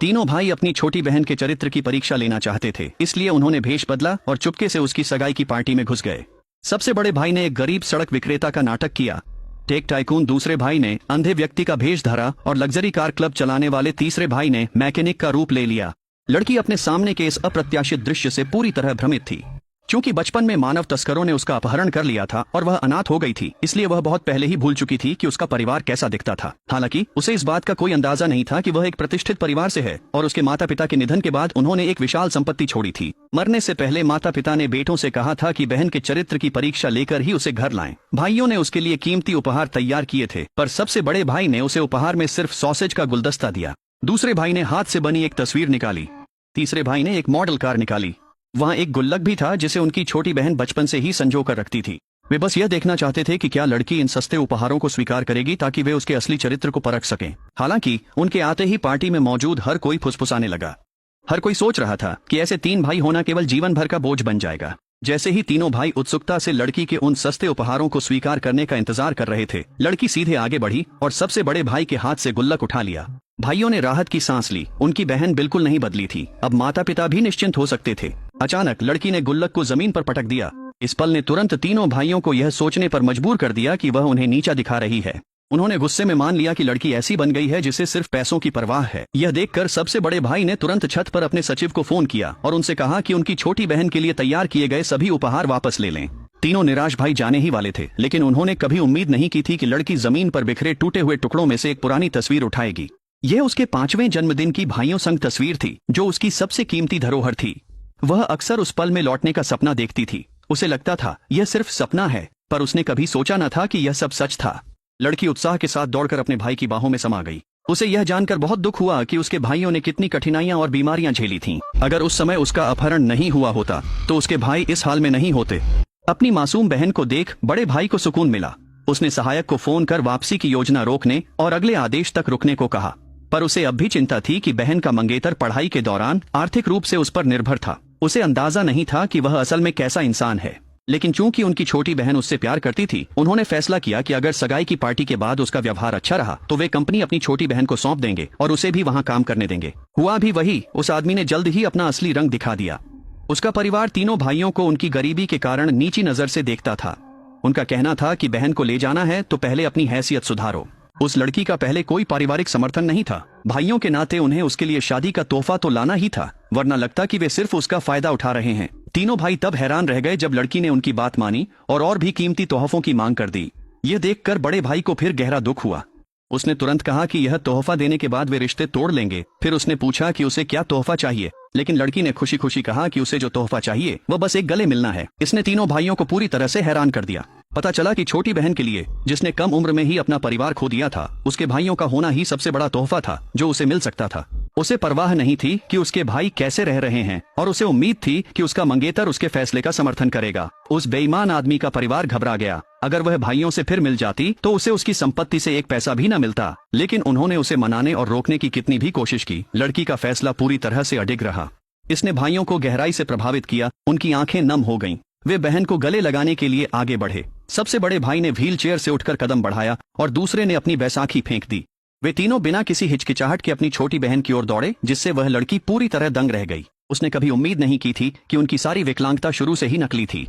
तीनों भाई अपनी छोटी बहन के चरित्र की परीक्षा लेना चाहते थे, इसलिए उन्होंने भेष बदला और चुपके से उसकी सगाई की पार्टी में घुस गए। सबसे बड़े भाई ने एक गरीब सड़क विक्रेता का नाटक किया। टेक टाइकून दूसरे भाई ने अंधे व्यक्ति का भेष धरा और लग्जरी कार क्लब चलाने वाले तीसरे भाई ने मैकेनिक का रूप ले लिया। लड़की अपने सामने के इस अप्रत्याशित दृश्य से पूरी तरह भ्रमित थी। क्योंकि बचपन में मानव तस्करों ने उसका अपहरण कर लिया था और वह अनाथ हो गई थी, इसलिए वह बहुत पहले ही भूल चुकी थी कि उसका परिवार कैसा दिखता था। हालांकि उसे इस बात का कोई अंदाजा नहीं था कि वह एक प्रतिष्ठित परिवार से है और उसके माता पिता के निधन के बाद उन्होंने एक विशाल संपत्ति छोड़ी थी। मरने से पहले माता पिता ने बेटों से कहा था कि बहन के चरित्र की परीक्षा लेकर ही उसे घर लाएं। भाइयों ने उसके लिए कीमती उपहार तैयार किए थे, पर सबसे बड़े भाई ने उसे उपहार में सिर्फ सॉसेज का गुलदस्ता दिया। दूसरे भाई ने हाथ से बनी एक तस्वीर निकाली। तीसरे भाई ने एक मॉडल कार निकाली। वहाँ एक गुल्लक भी था जिसे उनकी छोटी बहन बचपन से ही संजो कर रखती थी। वे बस यह देखना चाहते थे कि क्या लड़की इन सस्ते उपहारों को स्वीकार करेगी ताकि वे उसके असली चरित्र को परख सकें। हालांकि उनके आते ही पार्टी में मौजूद हर कोई फुसफुसाने लगा। हर कोई सोच रहा था कि ऐसे 3 भाई होना केवल जीवन भर का बोझ बन जाएगा। जैसे ही तीनों भाई उत्सुकता से लड़की के उन सस्ते उपहारों को स्वीकार करने का इंतजार कर रहे थे, लड़की सीधे आगे बढ़ी और सबसे बड़े भाई के हाथ से गुल्लक उठा लिया। भाइयों ने राहत की सांस ली। उनकी बहन बिल्कुल नहीं बदली थी। अब माता पिता भी निश्चिंत हो सकते थे। अचानक लड़की ने गुल्लक को जमीन पर पटक दिया। इस पल ने तुरंत तीनों भाइयों को यह सोचने पर मजबूर कर दिया कि वह उन्हें नीचा दिखा रही है। उन्होंने गुस्से में मान लिया कि लड़की ऐसी बन गई है जिसे सिर्फ पैसों की परवाह है। यह देखकर सबसे बड़े भाई ने तुरंत छत पर अपने सचिव को फोन किया और उनसे कहा कि उनकी छोटी बहन के लिए तैयार किए गए सभी उपहार वापस ले लें। तीनों निराश भाई जाने ही वाले थे, लेकिन उन्होंने कभी उम्मीद नहीं की थी कि लड़की जमीन पर बिखरे टूटे हुए टुकड़ों में से एक पुरानी तस्वीर उठाएगी। यह उसके 5वें जन्मदिन की भाइयों संग तस्वीर थी, जो उसकी सबसे कीमती धरोहर थी। वह अक्सर उस पल में लौटने का सपना देखती थी। उसे लगता था यह सिर्फ सपना है, पर उसने कभी सोचा न था कि यह सब सच था। लड़की उत्साह के साथ दौड़कर अपने भाई की बाहों में समा गई। उसे यह जानकर बहुत दुख हुआ कि उसके भाइयों ने कितनी कठिनाइयां और बीमारियां झेली थीं। अगर उस समय उसका अपहरण नहीं हुआ होता तो उसके भाई इस हाल में नहीं होते। अपनी मासूम बहन को देख बड़े भाई को सुकून मिला। उसने सहायक को फोन कर वापसी की योजना रोकने और अगले आदेश तक रुकने को कहा, पर उसे अब भी चिंता थी कि बहन का मंगेतर पढ़ाई के दौरान आर्थिक रूप से उस पर निर्भर था। उसे अंदाजा नहीं था कि वह असल में कैसा इंसान है, लेकिन चूंकि उनकी छोटी बहन उससे प्यार करती थी, उन्होंने फैसला किया कि अगर सगाई की पार्टी के बाद उसका व्यवहार अच्छा रहा तो वे कंपनी अपनी छोटी बहन को सौंप देंगे और उसे भी वहां काम करने देंगे। हुआ भी वही। उस आदमी ने जल्द ही अपना असली रंग दिखा दिया। उसका परिवार तीनों भाइयों को उनकी गरीबी के कारण नीची नजर से देखता था। उनका कहना था कि बहन को ले जाना है तो पहले अपनी हैसियत सुधारो। उस लड़की का पहले कोई पारिवारिक समर्थन नहीं था। भाइयों के नाते उन्हें उसके लिए शादी का तोहफा तो लाना ही था, वरना लगता कि वे सिर्फ उसका फायदा उठा रहे हैं। तीनों भाई तब हैरान रह गए जब लड़की ने उनकी बात मानी और भी कीमती तोहफों की मांग कर दी। यह देखकर बड़े भाई को फिर गहरा दुख हुआ। उसने तुरंत कहा कि यह तोहफा देने के बाद वे रिश्ते तोड़ लेंगे। फिर उसने पूछा कि उसे क्या तोहफा चाहिए, लेकिन लड़की ने खुशी खुशी कहा कि उसे जो तोहफा चाहिए वह बस एक गले मिलना है। इसने तीनों भाइयों को पूरी तरह से हैरान कर दिया। पता चला कि छोटी बहन के लिए, जिसने कम उम्र में ही अपना परिवार खो दिया था, उसके भाइयों का होना ही सबसे बड़ा तोहफा था जो उसे मिल सकता था। उसे परवाह नहीं थी कि उसके भाई कैसे रह रहे हैं और उसे उम्मीद थी कि उसका मंगेतर उसके फैसले का समर्थन करेगा। उस बेईमान आदमी का परिवार घबरा गया। अगर वह भाइयों से फिर मिल जाती तो उसे उसकी संपत्ति से एक पैसा भी न मिलता। लेकिन उन्होंने उसे मनाने और रोकने की कितनी भी कोशिश की, लड़की का फैसला पूरी तरह से अडिग रहा। इसने भाइयों को गहराई से प्रभावित किया। उनकी आंखें नम हो गईं। वे बहन को गले लगाने के लिए आगे बढ़े। सबसे बड़े भाई ने व्हील चेयर से उठकर कदम बढ़ाया और दूसरे ने अपनी बैसाखी फेंक दी। वे तीनों बिना किसी हिचकिचाहट के अपनी छोटी बहन की ओर दौड़े, जिससे वह लड़की पूरी तरह दंग रह गई। उसने कभी उम्मीद नहीं की थी कि उनकी सारी विकलांगता शुरू से ही नकली थी।